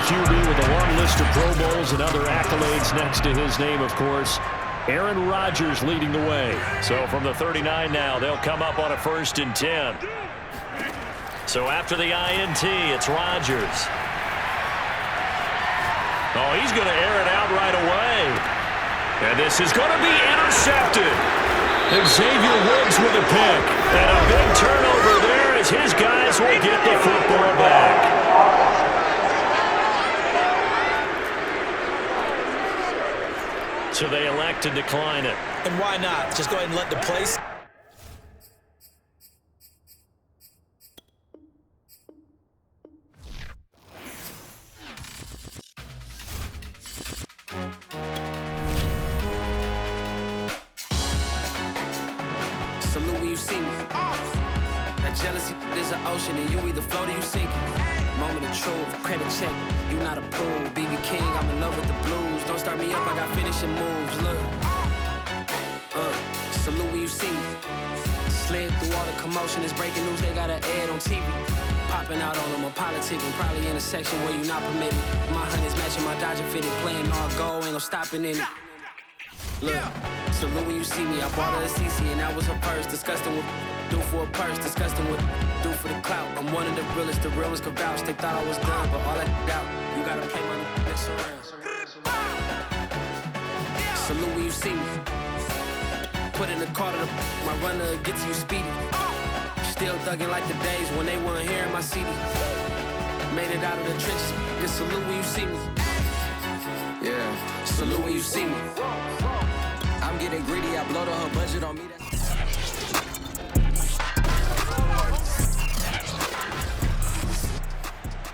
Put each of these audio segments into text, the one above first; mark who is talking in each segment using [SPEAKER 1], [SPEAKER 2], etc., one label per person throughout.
[SPEAKER 1] QB with a long list of Pro Bowls and other accolades next to his name, of course. Aaron Rodgers leading the way. So from the 39 now, they'll come up on a 1st and 10. So after the INT, it's Rodgers. Oh, he's going to air it out right away. And this is going to be intercepted. Xavier Woods with a pick. And a big turnover there as his guys will get the football back. So they elect to decline it.
[SPEAKER 2] And why not? Just go ahead and let the play.
[SPEAKER 3] Salute when you see me. That jealousy is an ocean, and you either float or you sink it. Moment of truth, credit check. You not a pool, BB King. I'm in love with the blues. Don't start me up, I got finishing moves. Look, salute when you see me. Slid through all the commotion, it's breaking news. They got an ad on TV. Popping out on them, a politicking. Probably in a section where you not permitted. My honey's matching my Dodger fitted, playing all goal, ain't no stopping in it. Look, salute when you see me. I bought her a CC and that was her purse. Disgusting with do for a purse. Disgusting with do for the clout. I'm one of the realest. The realest could vouch. They thought I was done, but all that out. You gotta play my next around. Salute when you see me. Put in the car to my runner gets you speedy. Still thugging like the days when they weren't hearing my CD. Made it out of the trenches. Just salute when you see me. Yeah, salute when you see me. I'm getting greedy, I blow to her budget on me.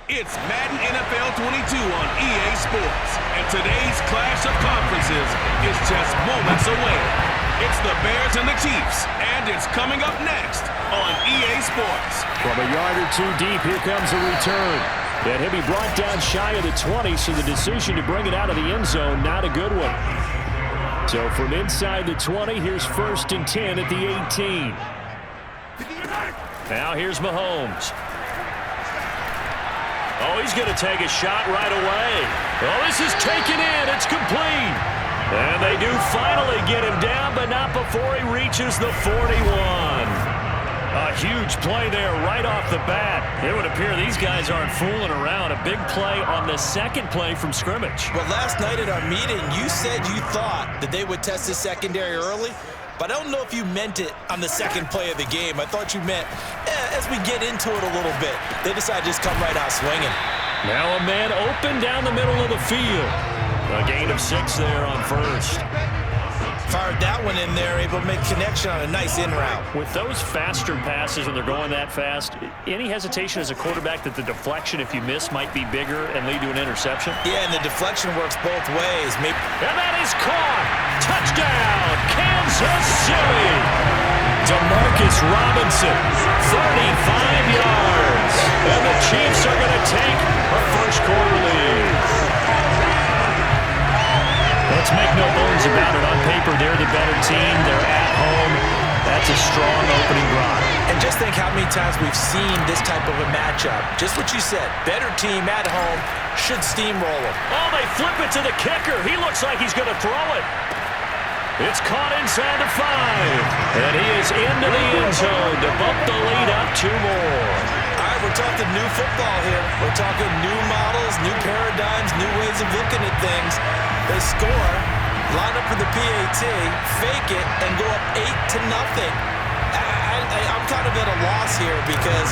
[SPEAKER 4] It's Madden NFL 22 on EA Sports, and today's clash of conferences is just moments away. It's the Bears and the Chiefs, and it's coming up next on EA Sports.
[SPEAKER 1] From a yard or two deep, here comes a return. And he'll be brought down shy of the 20, so the decision to bring it out of the end zone, not a good one. So from inside the 20, here's 1st and 10 at the 18. Now here's Mahomes. Oh, he's going to take a shot right away. Oh, this is taken in. It's complete. And they do finally get him down, but not before he reaches the 41. A huge play there right off the bat. It would appear these guys aren't fooling around. A big play on the second play from scrimmage.
[SPEAKER 2] Well, last night at our meeting, you said you thought that they would test the secondary early, but I don't know if you meant it on the second play of the game. I thought you meant as we get into it a little bit, they decide to just come right out swinging.
[SPEAKER 1] Now a man open down the middle of the field. A gain of 6 there on 1st.
[SPEAKER 2] Fired that one in there, able to make connection on a nice in route.
[SPEAKER 1] With those faster passes when they're going that fast, any hesitation as a quarterback that the deflection, if you miss, might be bigger and lead to an interception?
[SPEAKER 2] Yeah, and the deflection works both ways.
[SPEAKER 1] And that is caught. Touchdown, Kansas City. Demarcus Robinson, 35 yards. And the Chiefs are going to take a first-quarter lead. Let's make no bones about it. On paper, they're the better team. They're at home. That's a strong opening drive.
[SPEAKER 2] And just think how many times we've seen this type of a matchup. Just what you said. Better team at home should steamroll them.
[SPEAKER 1] Oh, they flip it to the kicker. He looks like he's going to throw it. It's caught inside the 5. And he is into the end zone to bump the lead up 2 more.
[SPEAKER 2] All right, we're talking new football here. We're talking new models, new paradigms, new ways of looking at things. They score, line up for the PAT, fake it, and go up 8-0. I'm kind of at a loss here because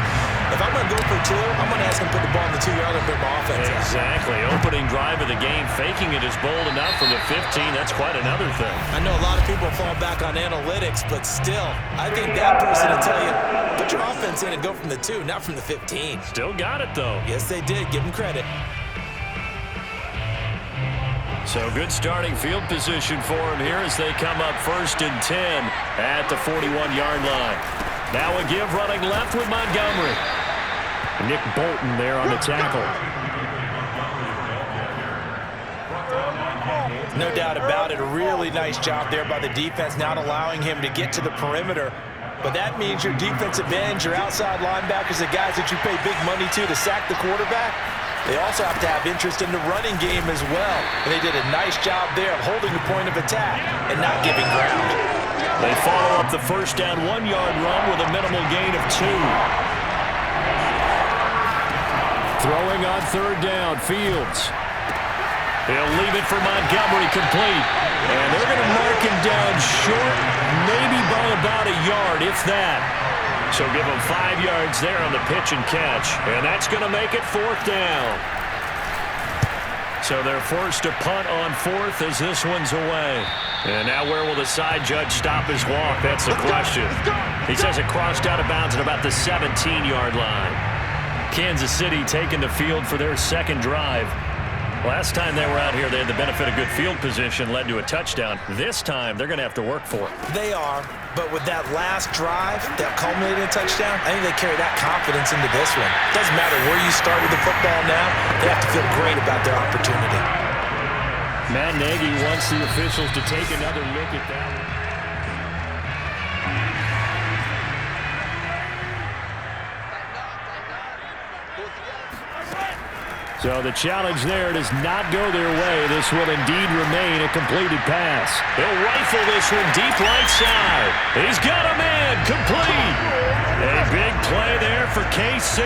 [SPEAKER 2] if I'm going to go for 2, I'm going to ask him to put the ball in the 2-yard line and bring my offense out.
[SPEAKER 1] Exactly. Opening drive of the game, faking it is bold enough from the 15. That's quite another thing.
[SPEAKER 2] I know a lot of people fall back on analytics, but still, I think that person will tell you, put your offense in and go from the 2, not from the 15.
[SPEAKER 1] Still got it, though.
[SPEAKER 2] Yes, they did. Give them credit.
[SPEAKER 1] So good starting field position for him here as they come up 1st and 10 at the 41-yard line. Now a give running left with Montgomery. Nick Bolton there on the tackle.
[SPEAKER 2] No doubt about it. A really nice job there by the defense, not allowing him to get to the perimeter. But that means your defensive ends, your outside linebackers, the guys that you pay big money to sack the quarterback, They also have to have interest in the running game as well. And they did a nice job there of holding the point of attack and not giving ground.
[SPEAKER 1] They follow up the first down 1-yard run with a minimal gain of 2. Throwing on third down, Fields. He'll leave it for Montgomery, complete. And they're going to mark him down short, maybe by about a yard, if that. So give him 5 yards there on the pitch and catch. And that's going to make it 4th down. So they're forced to punt on 4th as this one's away. And now where will the side judge stop his walk? That's the question. He says it crossed out of bounds at about the 17-yard line. Kansas City taking the field for their second drive. Last time they were out here, they had the benefit of good field position, led to a touchdown. This time, they're going to have to work for it.
[SPEAKER 2] They are, but with that last drive that culminated in a touchdown, I think they carry that confidence into this one. Doesn't matter where you start with the football now, they have to feel great about their opportunity.
[SPEAKER 1] Matt Nagy wants the officials to take another look at that one. So the challenge there does not go their way. This will indeed remain a completed pass. He'll rifle this one deep right side. He's got a man, complete. A big play there for KC.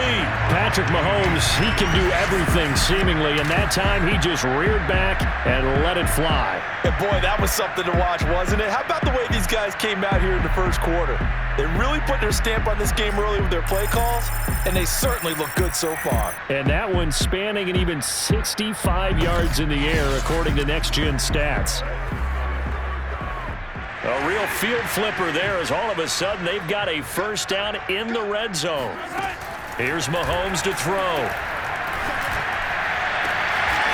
[SPEAKER 1] Patrick Mahomes, he can do everything seemingly, and that time he just reared back and let it fly.
[SPEAKER 2] And boy, that was something to watch, wasn't it? How about the way these guys came out here in the first quarter? They really put their stamp on this game early with their play calls, and they certainly look good so far.
[SPEAKER 1] And that one spanning an even 65 yards in the air, according to Next Gen Stats. A real field flipper there as all of a sudden they've got a first down in the red zone. Here's Mahomes to throw.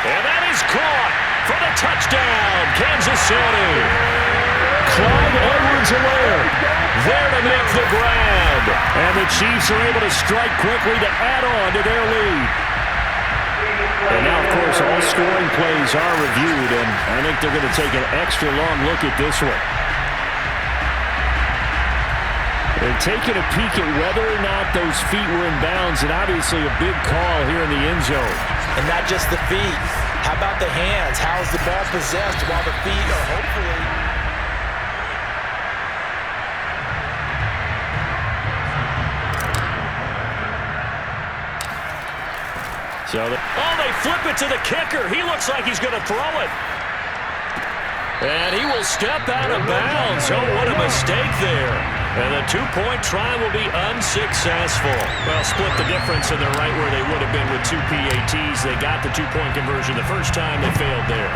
[SPEAKER 1] And that is caught for the touchdown, Kansas City. Clyde Edwards-Helaire there to make the grab. And the Chiefs are able to strike quickly to add on to their lead. And now, of course, all scoring plays are reviewed, and I think they're going to take an extra long look at this one. They're taking a peek at whether or not those feet were in bounds, and obviously a big call here in the end zone.
[SPEAKER 2] And not just the feet. How about the hands? How is the ball possessed while the feet are hopefully...
[SPEAKER 1] So they flip it to the kicker. He looks like he's going to throw it. And he will step out of bounds. Oh, what a mistake there. And the two-point try will be unsuccessful. Well, split the difference, and they're right where they would have been with 2 PATs. They got the two-point conversion the first time. They failed there.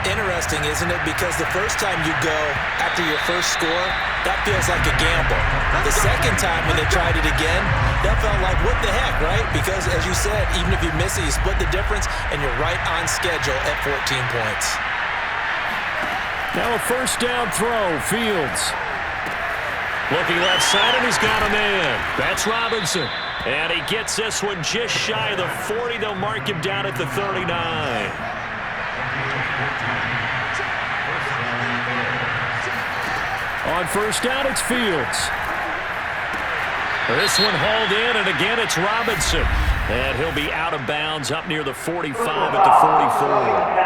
[SPEAKER 2] Interesting, isn't it? Because the first time you go after your first score, that feels like a gamble. The second time when they tried it again, that felt like, what the heck, right? Because, as you said, even if you miss it, you split the difference, and you're right on schedule at 14 points.
[SPEAKER 1] Now a first down throw, Fields. Looking left side, and he's got a man. That's Robinson. And he gets this one just shy of the 40. They'll mark him down at the 39. On first down, it's Fields. This one hauled in, and again, it's Robinson. And he'll be out of bounds up near the 45 at the 44.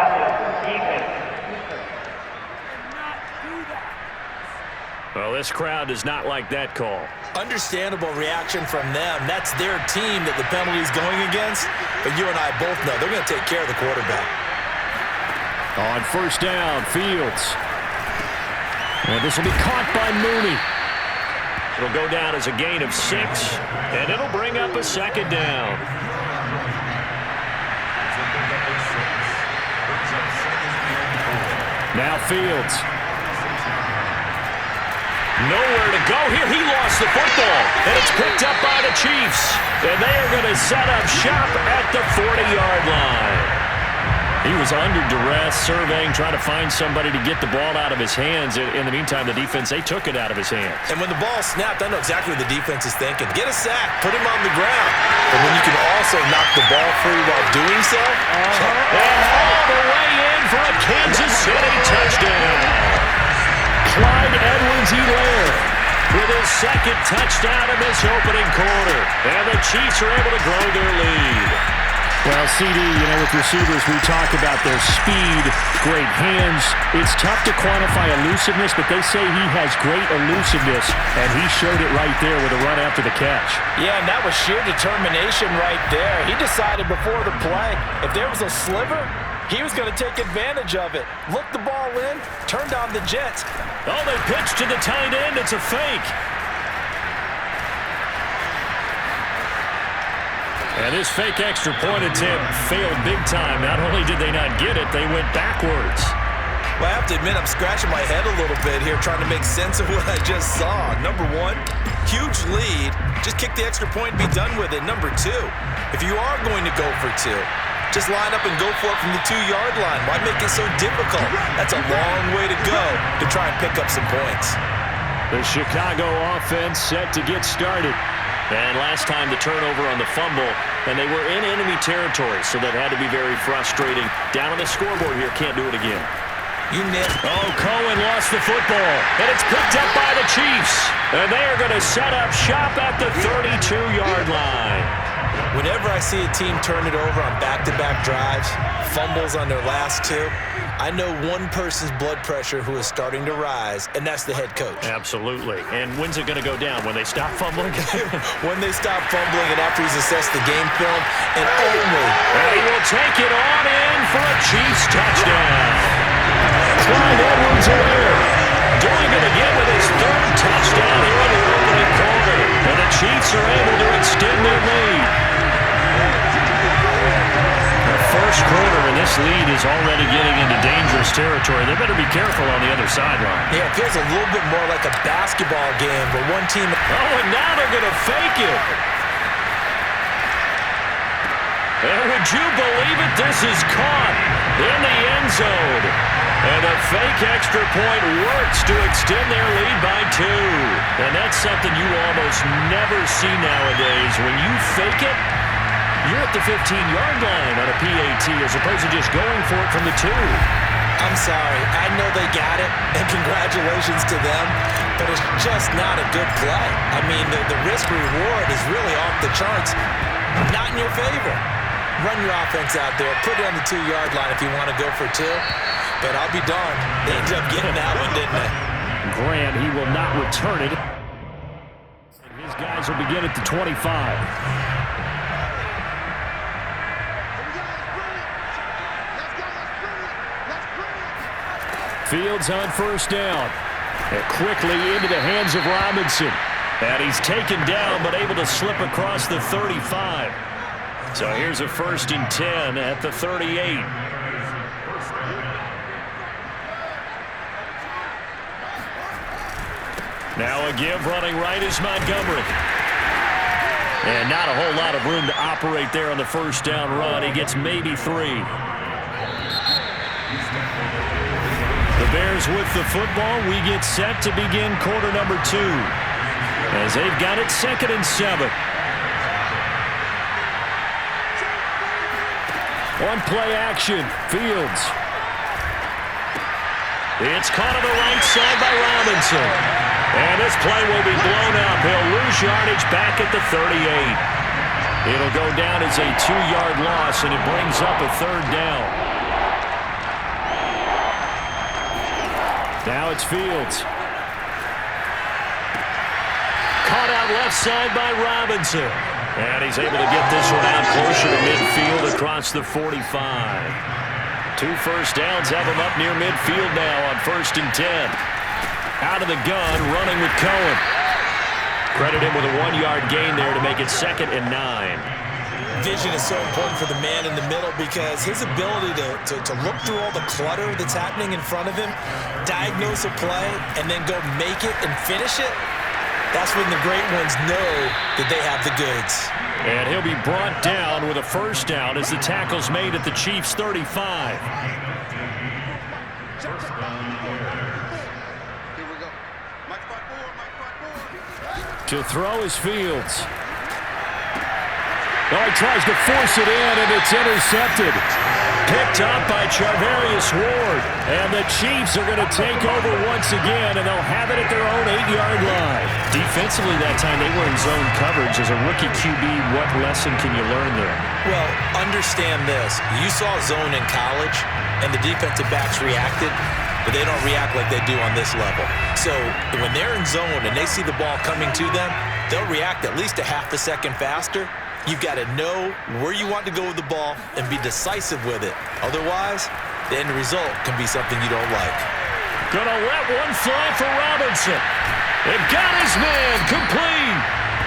[SPEAKER 1] Well, this crowd does not like that call.
[SPEAKER 2] Understandable reaction from them. That's their team that the penalty is going against. But you and I both know they're going to take care of the quarterback.
[SPEAKER 1] On first down, Fields. And this will be caught by Mooney. It'll go down as a gain of 6, and it'll bring up a second down. Now Fields. Nowhere to go here. He lost the football, and it's picked up by the Chiefs. And they are going to set up shop at the 40-yard line. He was under duress, surveying, trying to find somebody to get the ball out of his hands. In the meantime, the defense, they took it out of his hands.
[SPEAKER 2] And when the ball snapped, I know exactly what the defense is thinking. Get a sack, put him on the ground. But when you can also knock the ball free while doing so.
[SPEAKER 1] And all the way in for a Kansas City touchdown. Clyde Edwards-Helaire with his second touchdown in this opening quarter. And the Chiefs are able to grow their lead. Well, CD, with receivers, we talk about their speed, great hands. It's tough to quantify elusiveness, but they say he has great elusiveness, and he showed it right there with a run after the catch.
[SPEAKER 2] Yeah, and that was sheer determination right there. He decided before the play, if there was a sliver, he was going to take advantage of it. Look the ball in, turned on the Jets.
[SPEAKER 1] Oh, they pitched to the tight end. It's a fake. And this fake extra point attempt failed big time. Not only did they not get it, they went backwards.
[SPEAKER 2] Well, I have to admit, I'm scratching my head a little bit here trying to make sense of what I just saw. Number one, huge lead. Just kick the extra point and be done with it. Number two, if you are going to go for two, just line up and go for it from the 2-yard line. Why make it so difficult? That's a long way to go to try and pick up some points.
[SPEAKER 1] The Chicago offense set to get started. And last time the turnover on the fumble, and they were in enemy territory, so that had to be very frustrating. Down on the scoreboard here, can't do it again. Oh, Cohen lost the football, and it's picked up by the Chiefs. And they are going to set up shop at the 32-yard line.
[SPEAKER 2] Whenever I see a team turn it over on back-to-back drives, fumbles on their last two, I know one person's blood pressure who is starting to rise, and that's the head coach.
[SPEAKER 1] Absolutely. And when's it going to go down? When they stop fumbling?
[SPEAKER 2] When they stop fumbling and after he's assessed the game film, and only.
[SPEAKER 1] And he will take it on in for a Chiefs touchdown. Clyde Edwards-Helaire doing it again with his third touchdown here in the opening quarter. And the Chiefs are able to extend their lead. First quarter, and this lead is already getting into dangerous territory. They better be careful on the other sideline.
[SPEAKER 2] Yeah, it feels a little bit more like a basketball game where one team...
[SPEAKER 1] Oh, and now they're going to fake it. And would you believe it? This is caught in the end zone. And a fake extra point works to extend their lead by 2. And that's something you almost never see nowadays. When you fake it, you're at the 15-yard line on a PAT as opposed to just going for it from the 2.
[SPEAKER 2] I'm sorry. I know they got it, and congratulations to them, but it's just not a good play. I mean, the risk-reward is really off the charts. Not in your favor. Run your offense out there. Put it on the 2-yard line if you want to go for 2. But I'll be darned. They ended up getting that one, didn't they?
[SPEAKER 1] Grant, he will not return it. His guys will begin at the 25. Fields on first down. And quickly into the hands of Robinson. And he's taken down but able to slip across the 35. So here's a 1st and 10 at the 38. Now a give running right is Montgomery. And not a whole lot of room to operate there on the first down run. He gets maybe 3. The Bears with the football. We get set to begin quarter number 2 as they've got it 2nd and 7. On play action, Fields. It's caught on the right side by Robinson. And this play will be blown up. He'll lose yardage back at the 38. It'll go down as a 2-yard loss, and it brings up a 3rd down. Now it's Fields. Caught out left side by Robinson. And he's able to get this one out closer to midfield across the 45. 2 first downs have him up near midfield now on 1st and 10. Out of the gun, running with Cohen. Credit him with a 1-yard gain there to make it 2nd and 9.
[SPEAKER 2] Vision is so important for the man in the middle because his ability to look through all the clutter that's happening in front of him, diagnose a play, and then go make it and finish it, that's when the great ones know that they have the goods.
[SPEAKER 1] And he'll be brought down with a 1st down as the tackle's made at the Chiefs' 35. To throw is Fields. Oh, he tries to force it in, and it's intercepted. picked up by Charvarius Ward. And the Chiefs are going to take over once again, and they'll have it at their own 8-yard line. Defensively that time, they were in zone coverage. As a rookie QB, what lesson can you learn there?
[SPEAKER 2] Well, understand this. You saw zone in college, and the defensive backs reacted, but they don't react like they do on this level. So when they're in zone and they see the ball coming to them, they'll react at least a half a second faster. You've got to know where you want to go with the ball and be decisive with it. Otherwise, the end result can be something you don't like.
[SPEAKER 1] Gonna let one fly for Robinson. It got his man complete.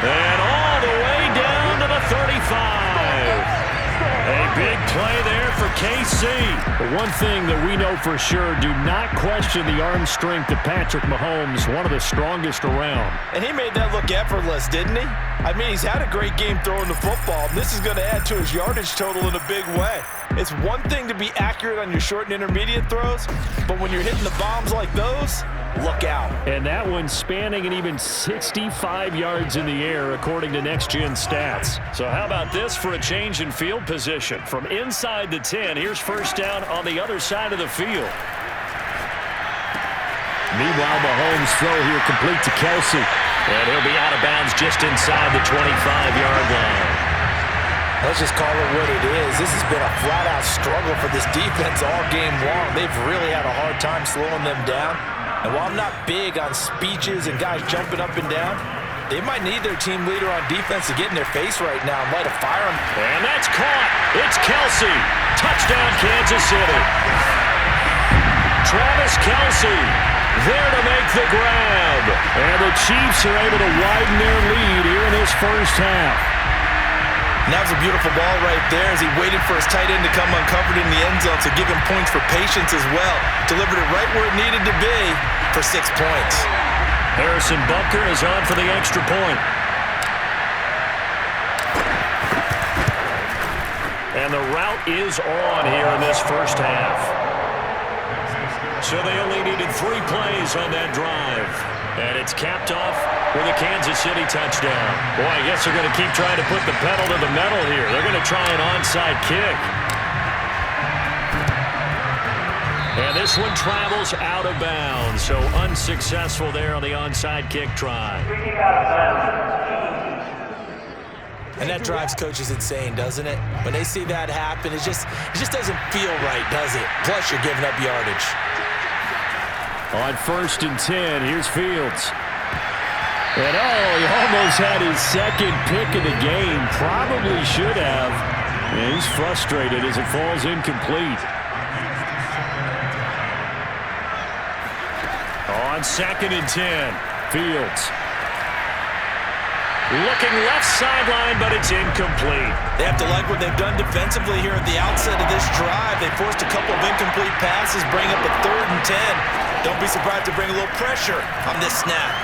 [SPEAKER 1] And all the way down to the 35. A big play there for KC. But one thing that we know for sure, do not question the arm strength of Patrick Mahomes, one of the strongest around.
[SPEAKER 2] And he made that look effortless, didn't he? I mean, he's had a great game throwing the football, and this is going to add to his yardage total in a big way. It's one thing to be accurate on your short and intermediate throws, but when you're hitting the bombs like those, look out.
[SPEAKER 1] And that one spanning an even 65 yards in the air, according to Next Gen Stats. So how about this for a change in field position? From inside the 10, here's first down on the other side of the field. Meanwhile, Mahomes' throw here complete to Kelsey. And he'll be out of bounds just inside the 25-yard line.
[SPEAKER 2] Let's just call it what it is. This has been a flat-out struggle for this defense all game long. They've really had a hard time slowing them down. And while I'm not big on speeches and guys jumping up and down, they might need their team leader on defense to get in their face right now and light a fire.
[SPEAKER 1] And that's caught. It's Kelsey. Touchdown, Kansas City. Travis Kelsey there to make the grab. And the Chiefs are able to widen their lead here in this first half.
[SPEAKER 2] And that was a beautiful ball right there as he waited for his tight end to come uncovered in the end zone, so give him points for patience as well. Delivered it right where it needed to be for 6 points.
[SPEAKER 1] Harrison Butker is on for the extra point. And the route is on here in this first half. So they only needed 3 plays on that drive. And it's capped off with a Kansas City touchdown. Boy, I guess they're going to keep trying to put the pedal to the metal here. They're going to try an onside kick. And this one travels out of bounds. So unsuccessful there on the onside kick try.
[SPEAKER 2] And that drives coaches insane, doesn't it? When they see that happen, it just doesn't feel right, does it? Plus, you're giving up yardage.
[SPEAKER 1] On 1st and 10, here's Fields. And he almost had his second pick of the game. Probably should have. And he's frustrated as it falls incomplete. On 2nd and 10, Fields. Looking left sideline, but it's incomplete.
[SPEAKER 2] They have to like what they've done defensively here at the outset of this drive. They forced a couple of incomplete passes, bring up a 3rd and 10. Don't be surprised to bring a little pressure on this snap.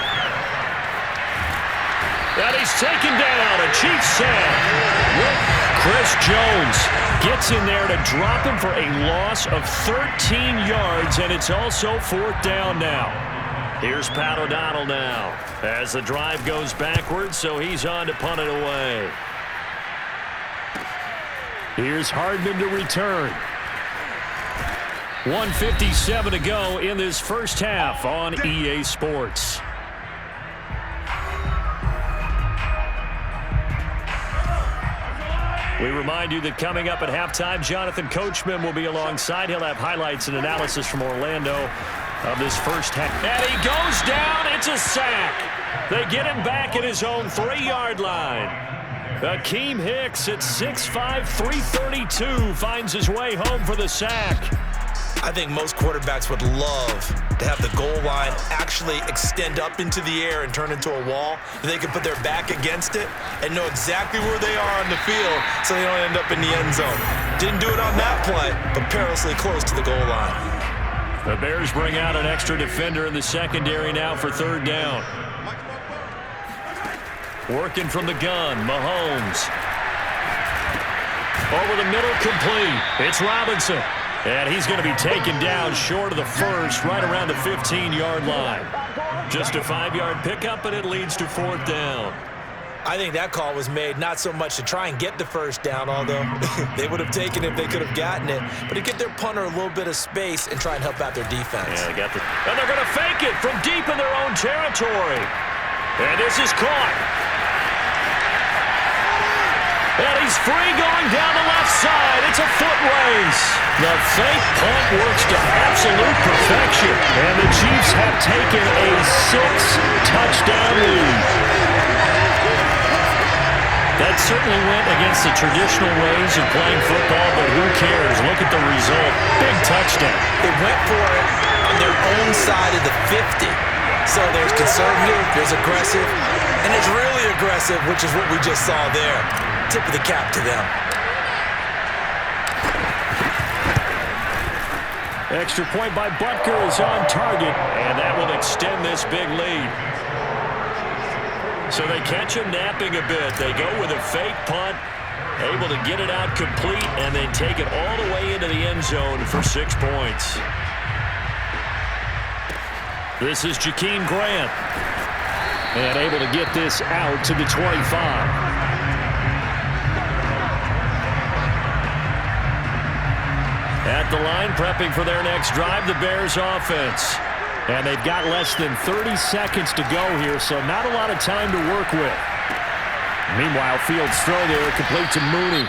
[SPEAKER 1] And he's taken down, a Chiefs sack. Chris Jones gets in there to drop him for a loss of 13 yards, and it's also 4th down now. Here's Pat O'Donnell now as the drive goes backwards, so he's on to punt it away. Here's Hardman to return. 1:57 to go in this first half on EA Sports. We remind you that coming up at halftime, Jonathan Coachman will be alongside. He'll have highlights and analysis from Orlando of this first half. And he goes down. It's a sack. They get him back at his own 3-yard line. Akeem Hicks at 6'5", 332 finds his way home for the sack.
[SPEAKER 2] I think most quarterbacks would love to have the goal line actually extend up into the air and turn into a wall. They can put their back against it and know exactly where they are on the field so they don't end up in the end zone. Didn't do it on that play, but perilously close to the goal line.
[SPEAKER 1] The Bears bring out an extra defender in the secondary now for 3rd down. Working from the gun, Mahomes. Over the middle, complete. It's Robinson. And he's going to be taken down short of the first, right around the 15-yard line. Just a 5-yard pickup, and it leads to 4th down.
[SPEAKER 2] I think that call was made not so much to try and get the first down, although they would have taken it if they could have gotten it, but to get their punter a little bit of space and try and help out their defense.
[SPEAKER 1] Yeah, they got and they're going to fake it from deep in their own territory. And this is caught. And he's free going down the left side. It's a foot race. The fake punt works to absolute perfection. And the Chiefs have taken a 6-touchdown lead. That certainly went against the traditional ways of playing football, but who cares? Look at the result. Big touchdown.
[SPEAKER 2] They went for it on their own side of the 50. So there's conservative, there's aggressive, and there's really aggressive, which is what we just saw there. Tip of the cap to them.
[SPEAKER 1] Extra point by Butker is on target, and that will extend this big lead. So they catch him napping a bit. They go with a fake punt, able to get it out complete, and then take it all the way into the end zone for 6 points. This is Jakeem Grant, and able to get this out to the 25. At the line, prepping for their next drive, the Bears offense. And they've got less than 30 seconds to go here, so not a lot of time to work with. Meanwhile, Fields' throw there, complete to Mooney.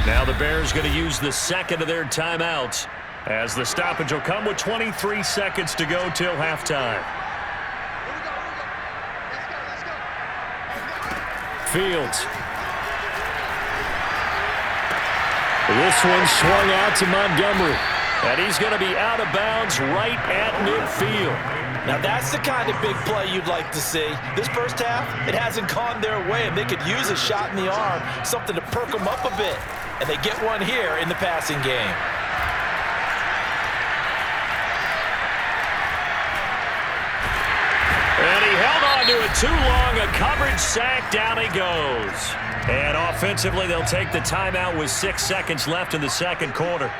[SPEAKER 1] Now the Bears going to use the second of their timeouts, as the stoppage will come with 23 seconds to go till halftime. Fields. This one swung out to Montgomery. And he's going to be out of bounds right at midfield.
[SPEAKER 2] Now that's the kind of big play you'd like to see. This first half, it hasn't gone their way, and they could use a shot in the arm, something to perk them up a bit. And they get one here in the passing game.
[SPEAKER 1] And he held on to it too long. A coverage sack. Down he goes. And offensively, they'll take the timeout with 6 seconds left in the second quarter.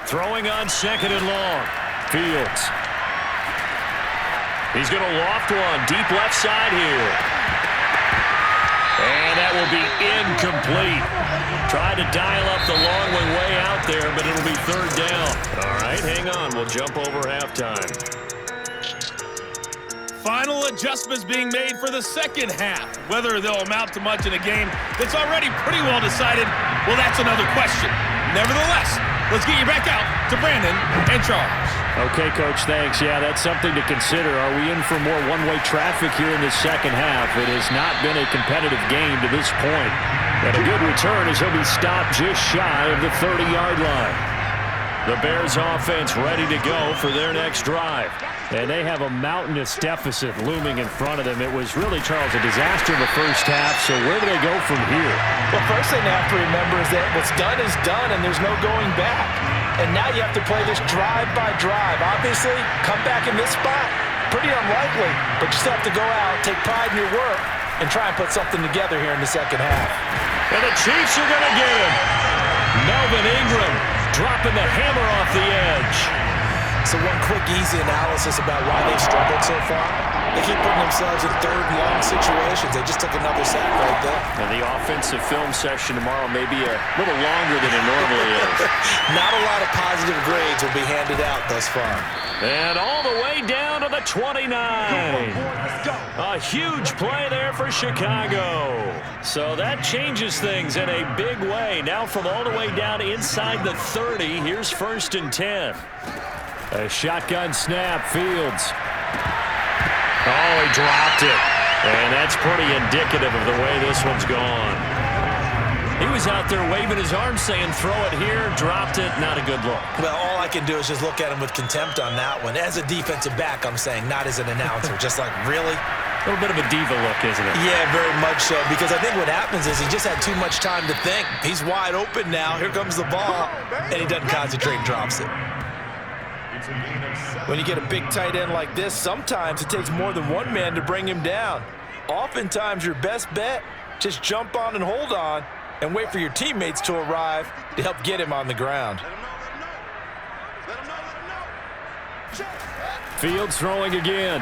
[SPEAKER 1] Throwing on second and long. Fields. He's going to loft one. Deep left side here. And that will be incomplete. Tried to dial up the long one way out there, but it'll be third down. All right, hang on. We'll jump over halftime.
[SPEAKER 4] Final adjustments being made for the second half. Whether they'll amount to much in a game that's already pretty well decided, well, that's another question. Nevertheless, let's get you back out to Brandon and Charles.
[SPEAKER 1] Okay, Coach, thanks. Yeah, that's something to consider. Are we in for more one-way traffic here in the second half? It has not been a competitive game to this point. And a good return as he'll be stopped just shy of the 30-yard line. The Bears offense ready to go for their next drive. And they have a mountainous deficit looming in front of them. It was really, Charles, a disaster in the first half, so where do they go from here?
[SPEAKER 2] Well, first thing they have to remember is that what's done is done, and there's no going back. And now you have to play this drive by drive. Obviously, come back in this spot, pretty unlikely, but you still have to go out, take pride in your work, and try and put something together here in the second half.
[SPEAKER 1] And the Chiefs are going to get him. Melvin Ingram dropping the hammer off the edge.
[SPEAKER 2] So one quick, easy analysis about why they've struggled so far. They keep putting themselves in third and long situations. They just took another sack right there.
[SPEAKER 1] And the offensive film session tomorrow may be a little longer than it normally is.
[SPEAKER 2] Not a lot of positive grades will be handed out thus far.
[SPEAKER 1] And all the way down to the 29. A huge play there for Chicago. So that changes things in a big way. Now from all the way down inside the 30, here's 1st and 10. A shotgun snap, Fields. Oh, he dropped it. And that's pretty indicative of the way this one's gone. He was out there waving his arms saying, throw it here, dropped it, not a good look.
[SPEAKER 2] Well, all I can do is just look at him with contempt on that one. As a defensive back, I'm saying, not as an announcer. Just like, really?
[SPEAKER 1] A little bit of a diva look, isn't it?
[SPEAKER 2] Yeah, very much so, because I think what happens is he just had too much time to think. He's wide open now. Here comes the ball, and he doesn't concentrate and drops it. When you get a big tight end like this, sometimes it takes more than one man to bring him down. Oftentimes, your best bet, just jump on and hold on and wait for your teammates to arrive to help get him on the ground.
[SPEAKER 1] Fields throwing again.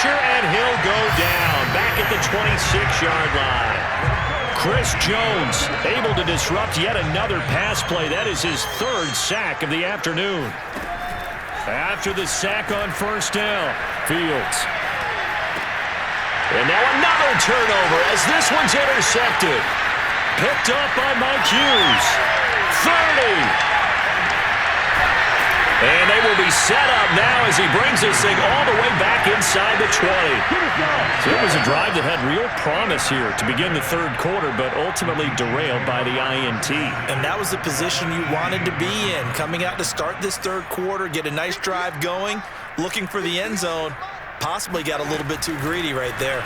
[SPEAKER 1] pressure, and he'll go down back at the 26-yard line. Chris Jones able to disrupt yet another pass play. That is his third sack of the afternoon. After the sack on first down, Fields. And now another turnover as this one's intercepted. Picked up by Mike Hughes. 30. And they will be set up now as he brings this thing all the way back inside the 20. So it was a drive that had real promise here to begin the third quarter, but ultimately derailed by the INT.
[SPEAKER 2] And that was the position you wanted to be in. Coming out to start this third quarter, get a nice drive going, looking for the end zone. Possibly got a little bit too greedy right there.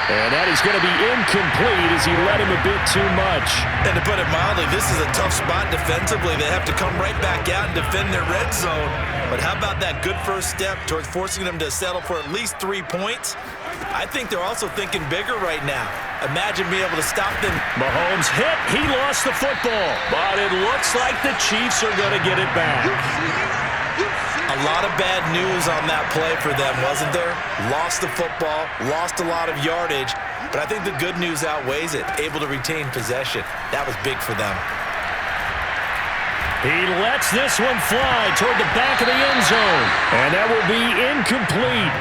[SPEAKER 1] And that is going to be incomplete as he led him a bit too much.
[SPEAKER 2] And to put it mildly, this is a tough spot defensively. They have to come right back out and defend their red zone. But how about that good first step towards forcing them to settle for at least 3 points? I think they're also thinking bigger right now. Imagine being able to stop them.
[SPEAKER 1] Mahomes hit. He lost the football. But it looks like the Chiefs are going to get it back.
[SPEAKER 2] A lot of bad news on that play for them, wasn't there? Lost the football, lost a lot of yardage, but I think the good news outweighs it. Able to retain possession. That was big for them.
[SPEAKER 1] He lets this one fly toward the back of the end zone, and that will be incomplete.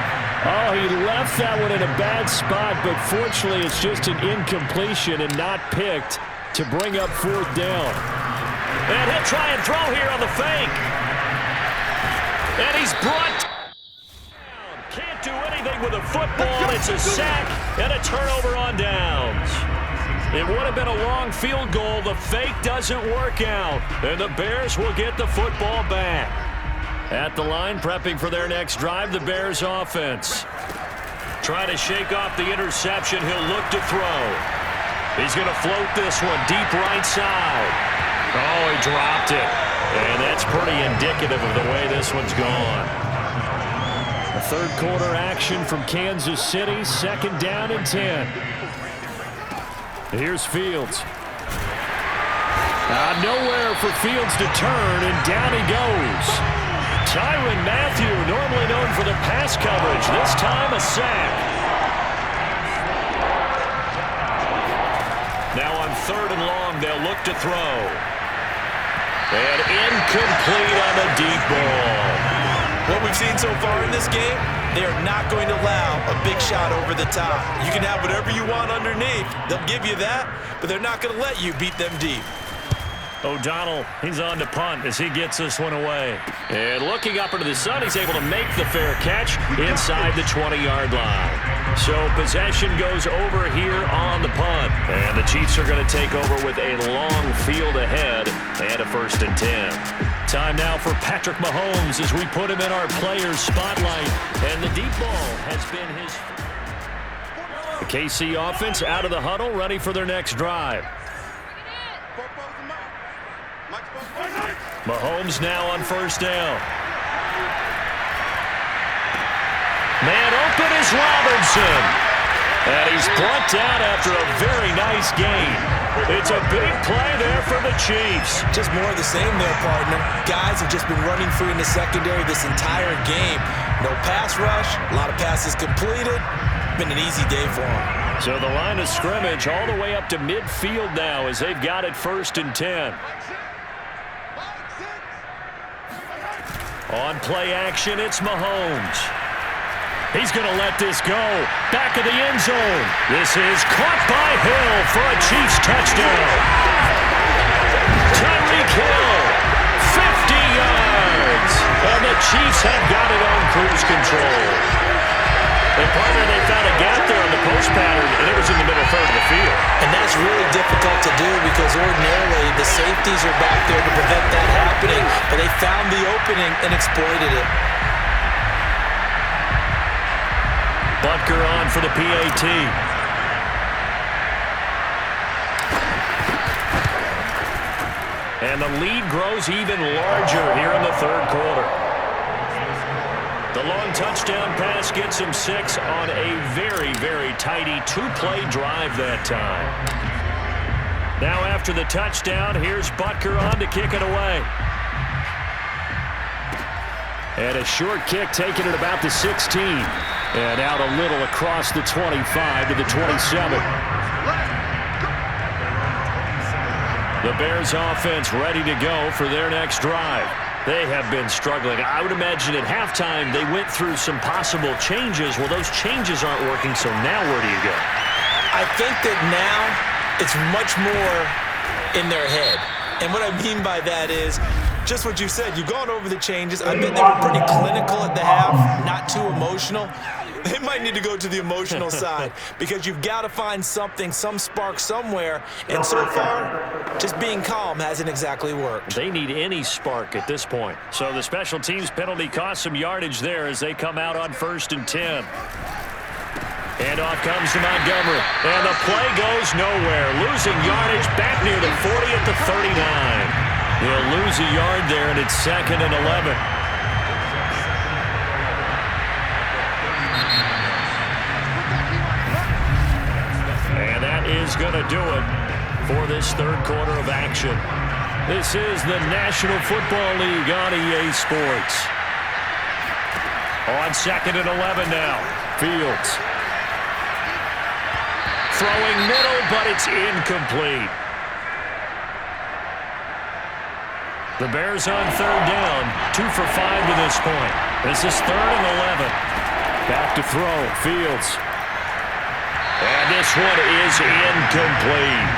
[SPEAKER 1] Oh, he left that one in a bad spot, but fortunately it's just an incompletion and not picked to bring up fourth down. And he'll try and throw here on the fake. And he's brought down. Can't do anything with a football. It's a sack and a turnover on downs. It would have been a long field goal. The fake doesn't work out. And the Bears will get the football back. At the line, prepping for their next drive, the Bears offense. Trying to shake off the interception. He'll look to throw. He's going to float this one deep right side. Oh, he dropped it. And that's pretty indicative of the way this one's gone. A third quarter action from Kansas City. Second down and 10. Here's Fields. Nowhere for Fields to turn, and down he goes. Tyrann Mathieu, normally known for the pass coverage. This time a sack. Now on third and long, they'll look to throw. And incomplete on the deep ball.
[SPEAKER 2] What we've seen so far in this game, they are not going to allow a big shot over the top. You can have whatever you want underneath. They'll give you that, but they're not going to let you beat them deep.
[SPEAKER 1] O'Donnell, he's on to punt as he gets this one away. And looking up into the sun, he's able to make the fair catch inside the 20-yard line. So possession goes over here on the punt. And the Chiefs are going to take over with a long field ahead and a 1st and 10. Time now for Patrick Mahomes as we put him in our players' spotlight. And the deep ball has been his. The KC offense out of the huddle, ready for their next drive. Mahomes now on first down. Man open is Robinson. And he's brought down after a very nice gain. It's a big play there for the Chiefs.
[SPEAKER 2] Just more of the same there, partner. Guys have just been running free in the secondary this entire game. No pass rush, a lot of passes completed. Been an easy day for them.
[SPEAKER 1] So the line of scrimmage all the way up to midfield now as they've got it 1st and 10. On play action, it's Mahomes. He's going to let this go. Back of the end zone. This is caught by Hill for a Chiefs touchdown. Tyreek Hill, 50 yards. And the Chiefs have got it on cruise control. And partner, they found a gap there on the post pattern, and it was in the middle third of the field.
[SPEAKER 2] And that's really difficult to do because ordinarily the safeties are back there to prevent that happening, but they found the opening and exploited it.
[SPEAKER 1] Butker on for the PAT. And the lead grows even larger here in the third quarter. The long touchdown pass gets him 6 on a very, very tidy 2-play drive that time. Now after the touchdown, here's Butker on to kick it away. And a short kick taken at about the 16. And out a little across the 25 to the 27. The Bears offense ready to go for their next drive. They have been struggling. I would imagine at halftime they went through some possible changes. Well, those changes aren't working, so now where do you go?
[SPEAKER 2] I think that now it's much more in their head. And what I mean by that is just what you said. You've gone over the changes. I bet they were pretty clinical at the half, not too emotional. They might need to go to the emotional side because you've got to find something, some spark somewhere. And so far, just being calm hasn't exactly worked.
[SPEAKER 1] They need any spark at this point. So the special teams penalty cost some yardage there as they come out on 1st and 10. Handoff comes to Montgomery. And the play goes nowhere. Losing yardage back near the 40 at the 39. They'll lose a yard there, and it's 2nd and 11. And that is going to do it for this third quarter of action. This is the National Football League on EA Sports. On 2nd and 11 now. Fields. Throwing middle, but it's incomplete. The Bears on 3rd down, 2 for 5 to this point. This is 3rd and 11. Back to throw, Fields. And this one is incomplete.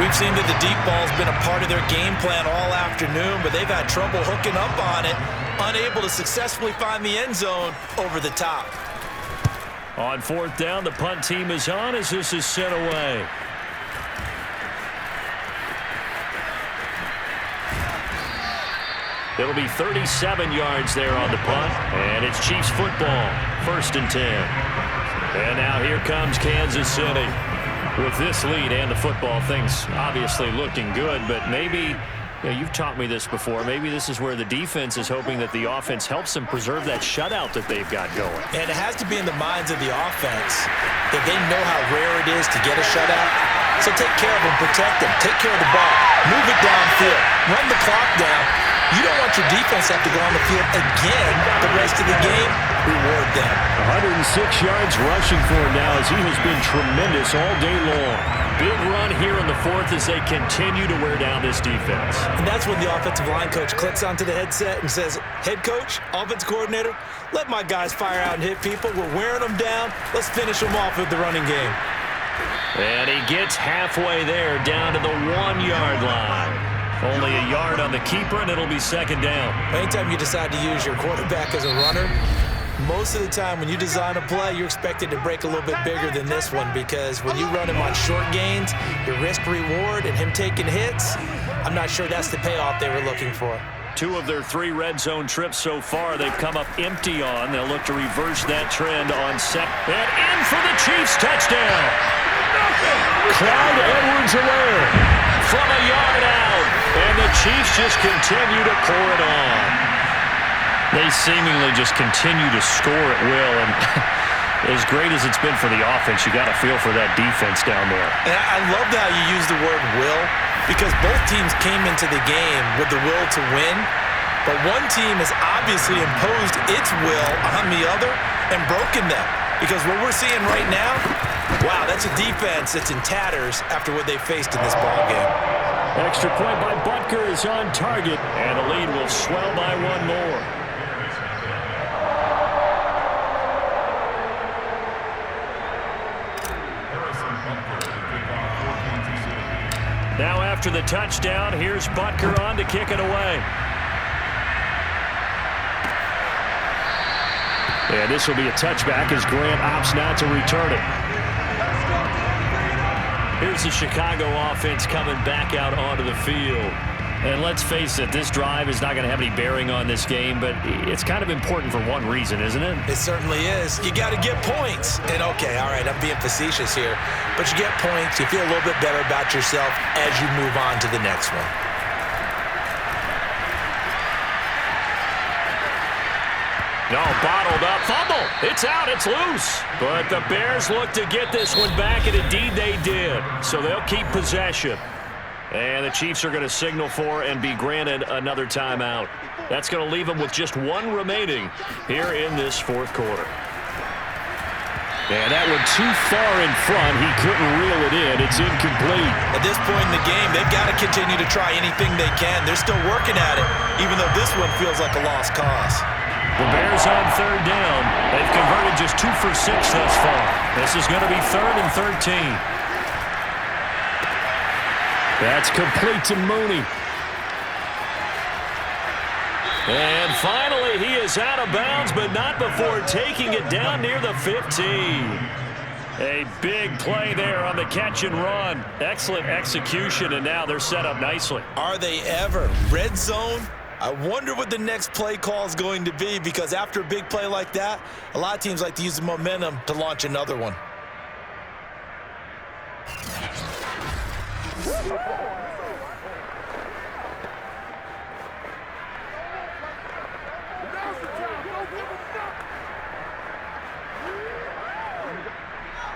[SPEAKER 2] We've seen that the deep ball's been a part of their game plan all afternoon, but they've had trouble hooking up on it, unable to successfully find the end zone over the top.
[SPEAKER 1] On 4th down, the punt team is on as this is sent away. It'll be 37 yards there on the punt, and it's Chiefs football, 1st and 10. And now here comes Kansas City. With this lead and the football, things obviously looking good, but maybe, you've taught me this before, maybe this is where the defense is hoping that the offense helps them preserve that shutout that they've got going.
[SPEAKER 2] And it has to be in the minds of the offense that they know how rare it is to get a shutout. So take care of them, protect them, take care of the ball, move it downfield, run the clock down. You don't want your defense to have to go on the field again the rest of the game. Reward them.
[SPEAKER 1] 106 yards rushing for him now as he has been tremendous all day long. Big run here in the 4th as they continue to wear down this defense.
[SPEAKER 2] And that's when the offensive line coach clicks onto the headset and says, head coach, offense coordinator, let my guys fire out and hit people. We're wearing them down. Let's finish them off with the running game.
[SPEAKER 1] And he gets halfway there down to the 1-yard line. Only a yard on the keeper, and it'll be 2nd down.
[SPEAKER 2] Anytime you decide to use your quarterback as a runner, most of the time when you design a play, you're expected to break a little bit bigger than this one because when you run him on short gains, your risk-reward and him taking hits, I'm not sure that's the payoff they were looking for.
[SPEAKER 1] 2 of their 3 red zone trips so far, they've come up empty on. They'll look to reverse that trend on second. And in for the Chiefs touchdown. Clyde Edwards-Helaire from a yard out. And the Chiefs just continue to pour it on. They seemingly just continue to score at will. And as great as it's been for the offense, you got to feel for that defense down there.
[SPEAKER 2] And I love how you use the word will because both teams came into the game with the will to win. But one team has obviously imposed its will on the other and broken them. Because what we're seeing right now, wow, that's a defense that's in tatters after what they faced in this ballgame.
[SPEAKER 1] Extra point by Butker is on target, and the lead will swell by 1 more. Now after the touchdown, here's Butker on to kick it away. And this will be a touchback as Grant opts not to return it. Here's the Chicago offense coming back out onto the field. And let's face it, this drive is not going to have any bearing on this game, but it's kind of important for one reason, isn't it?
[SPEAKER 2] It certainly is. You got to get points. And okay, all right, I'm being facetious here, but you get points, you feel a little bit better about yourself as you move on to the next one.
[SPEAKER 1] No, bottled up, fumble. It's out, it's loose. But the Bears look to get this one back, and indeed they did. So they'll keep possession. And the Chiefs are going to signal for and be granted another timeout. That's going to leave them with just one remaining here in this fourth quarter. And that one too far in front. He couldn't reel it in. It's incomplete.
[SPEAKER 2] At this point in the game, they've got to continue to try anything they can. They're still working at it, even though this one feels like a lost cause.
[SPEAKER 1] The Bears on third down. They've converted just 2 for 6 thus far. This is going to be 3rd and 13. That's complete to Mooney. And finally, he is out of bounds, but not before taking it down near the 15. A big play there on the catch and run. Excellent execution, and now they're set up nicely.
[SPEAKER 2] Are they ever? Red zone? I wonder what the next play call is going to be, because after a big play like that, a lot of teams like to use the momentum to launch another one.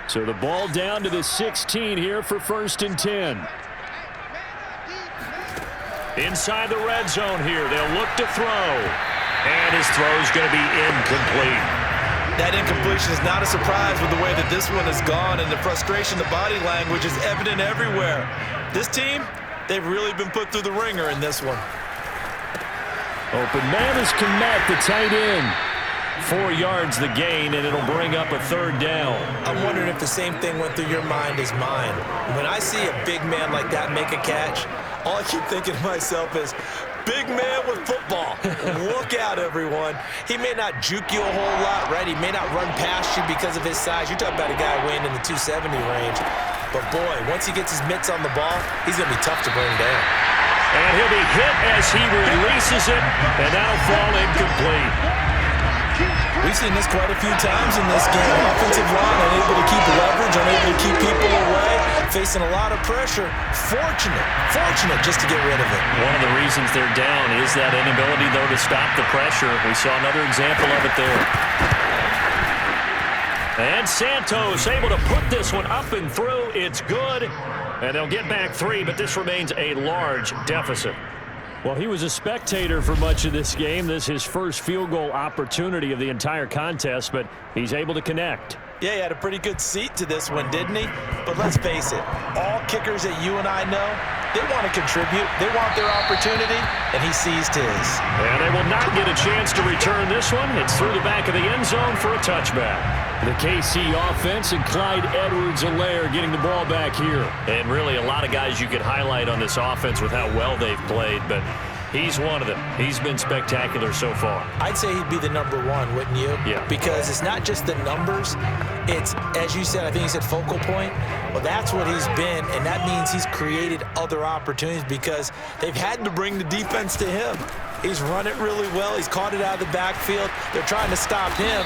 [SPEAKER 1] So the ball down to the 16 here for 1st and 10. Inside the red zone here. They'll look to throw. And his throw's going to be incomplete.
[SPEAKER 2] That incompletion is not a surprise with the way that this one has gone, and the frustration, the body language is evident everywhere. This team, they've really been put through the ringer in this one.
[SPEAKER 1] Open man is Kmet, the tight end. 4 yards the gain, and it'll bring up a 3rd down.
[SPEAKER 2] I'm wondering if the same thing went through your mind as mine. When I see a big man like that make a catch, all I keep thinking to myself is, big man with football. Look out, everyone. He may not juke you a whole lot, right? He may not run past you because of his size. You're talking about a guy weighing in the 270 range. But, boy, once he gets his mitts on the ball, he's going to be tough to bring down.
[SPEAKER 1] And he'll be hit as he releases it, and that'll fall incomplete.
[SPEAKER 2] We've seen this quite a few times in this game. Offensive line unable to keep leverage, unable to keep people away, facing a lot of pressure. Fortunate just to get rid of it.
[SPEAKER 1] One of the reasons they're down is that inability, though, to stop the pressure. We saw another example of it there. And Santos able to put this one up and through. It's good. And they'll get back 3, but this remains a large deficit. Well, he was a spectator for much of this game. This is his first field goal opportunity of the entire contest, but he's able to connect.
[SPEAKER 2] Yeah, he had a pretty good seat to this one, didn't he? But let's face it, all kickers that you and I know, they want to contribute. They want their opportunity, and he seized his.
[SPEAKER 1] And they will not get a chance to return this one. It's through the back of the end zone for a touchback. The KC offense and Clyde Edwards-Helaire getting the ball back here. And really a lot of guys you could highlight on this offense with how well they've played, but he's one of them. He's been spectacular so far.
[SPEAKER 2] I'd say he'd be the number 1, wouldn't you?
[SPEAKER 1] Yeah.
[SPEAKER 2] Because it's not just the numbers. It's, as you said, I think you said focal point. Well, that's what he's been, and that means he's created other opportunities because they've had to bring the defense to him. He's run it really well. He's caught it out of the backfield. They're trying to stop him.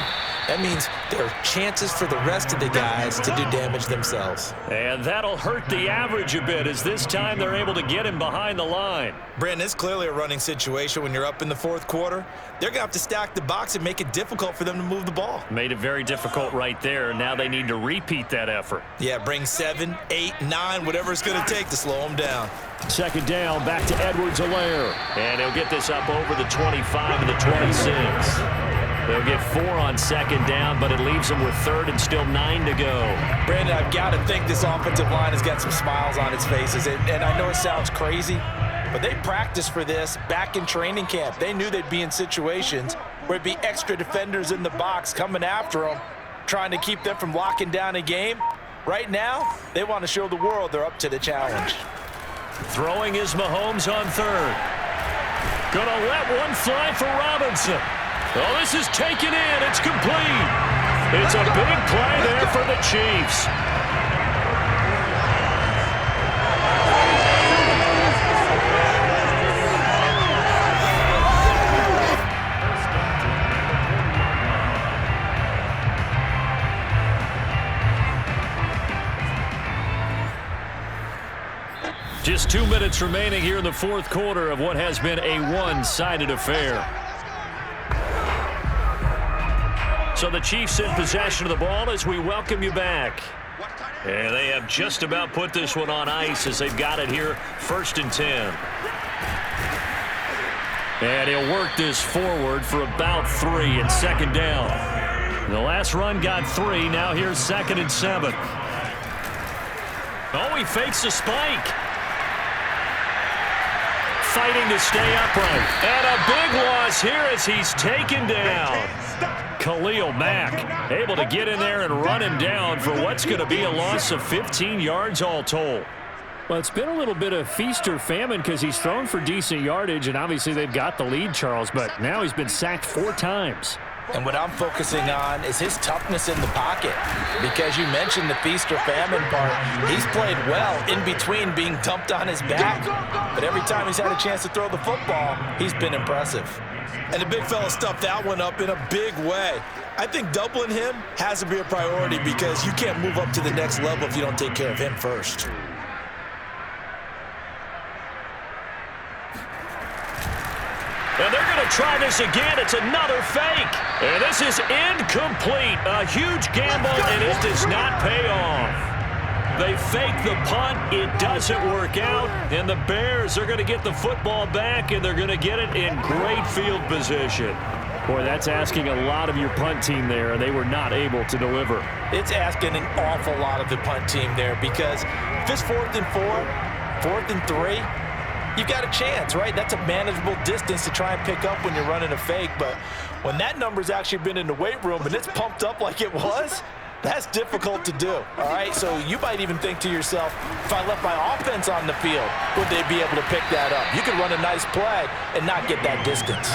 [SPEAKER 2] That means there are chances for the rest of the guys to do damage themselves.
[SPEAKER 1] And that'll hurt the average a bit as this time they're able to get him behind the line.
[SPEAKER 2] Brandon, it's clearly a running situation when you're up in the 4th quarter. They're going to have to stack the box and make it difficult for them to move the ball.
[SPEAKER 1] Made it very difficult right there. Now they need to repeat that effort.
[SPEAKER 2] Yeah, bring 7, 8, 9, whatever it's going to take to slow them down.
[SPEAKER 1] 2nd down, back to Edwards-Helaire. And he'll get this up over the 25 to the 26. They'll get 4 on 2nd down, but it leaves them with 3rd and still 9 to go.
[SPEAKER 2] Brandon, I've got to think this offensive line has got some smiles on its faces. And I know it sounds crazy, but they practiced for this back in training camp. They knew they'd be in situations where it'd be extra defenders in the box coming after them, trying to keep them from locking down a game. Right now, they want to show the world they're up to the challenge.
[SPEAKER 1] Throwing is Mahomes on 3rd. Gonna let one fly for Robinson. Oh, this is taken in. It's complete. It's a big play there for the Chiefs. Just 2 minutes remaining here in the 4th quarter of what has been a one-sided affair. So the Chiefs in possession of the ball as we welcome you back. And they have just about put this one on ice as they've got it here, 1st and 10. And he'll work this forward for about 3 and 2nd down. The last run got 3. Now here's 2nd and 7. Oh, he fakes a spike. Fighting to stay upright. And a big loss here as he's taken down. Khalil Mack able to get in there and run him down for what's going to be a loss of 15 yards all told.
[SPEAKER 5] Well, it's been a little bit of feast or famine because he's thrown for decent yardage, and obviously they've got the lead, Charles, but now he's been sacked 4 times.
[SPEAKER 2] And what I'm focusing on is his toughness in the pocket. Because you mentioned the feast or famine part. He's played well in between being dumped on his back. But every time he's had a chance to throw the football, he's been impressive. And the big fella stuffed that one up in a big way. I think doubling him has to be a priority because you can't move up to the next level if you don't take care of him first.
[SPEAKER 1] And they're going to try this again. It's another fake. And this is incomplete. A huge gamble, and it does not pay off. They fake the punt. It doesn't work out. And the Bears are going to get the football back, and they're going to get it in great field position.
[SPEAKER 5] Boy, that's asking a lot of your punt team there, and they were not able to deliver.
[SPEAKER 2] It's asking an awful lot of the punt team there because if it's 4th and 4, 4th and 3, you've got a chance, right? That's a manageable distance to try and pick up when you're running a fake. But when that number's actually been in the weight room and it's pumped up like it was, that's difficult to do, all right? So you might even think to yourself, if I left my offense on the field, would they be able to pick that up? You could run a nice play and not get that distance.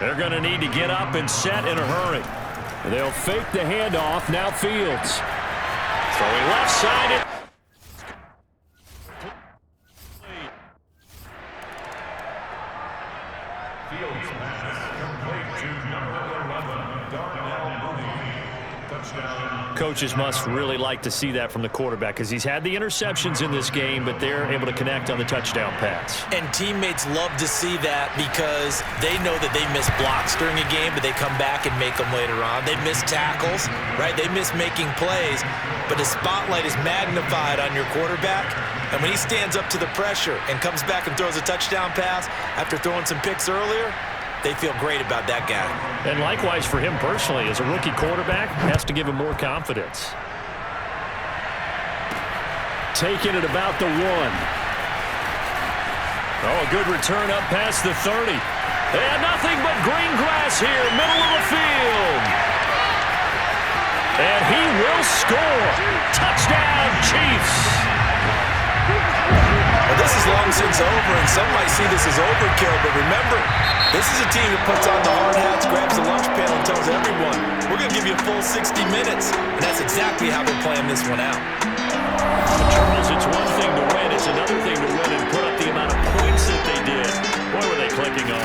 [SPEAKER 1] They're going to need to get up and set in a hurry.
[SPEAKER 5] They'll fake the handoff. Now Fields.
[SPEAKER 1] Throwing left side.
[SPEAKER 5] Coaches must really like to see that from the quarterback because he's had the interceptions in this game, but they're able to connect on the touchdown pass.
[SPEAKER 2] And teammates love to see that because they know that they miss blocks during a game, but they come back and make them later on. They miss tackles, right? They miss making plays, but the spotlight is magnified on your quarterback. And when he stands up to the pressure and comes back and throws a touchdown pass after throwing some picks earlier, they feel great about that guy.
[SPEAKER 5] And likewise for him personally, as a rookie quarterback, has to give him more confidence. Taking it about the 1.
[SPEAKER 1] Oh, a good return up past the 30. And nothing but green grass here, middle of the field. And he will score. Touchdown, Chiefs.
[SPEAKER 2] Well, this is long since over, and some might see this as overkill, but remember, this is a team that puts on the hard hats, grabs the lunch pail, and tells everyone, we're going to give you a full 60 minutes. And that's exactly how they're playing this one out.
[SPEAKER 1] Charles, it's one thing to win. It's another thing to win and put up the amount of points that they did. Boy, were they clicking on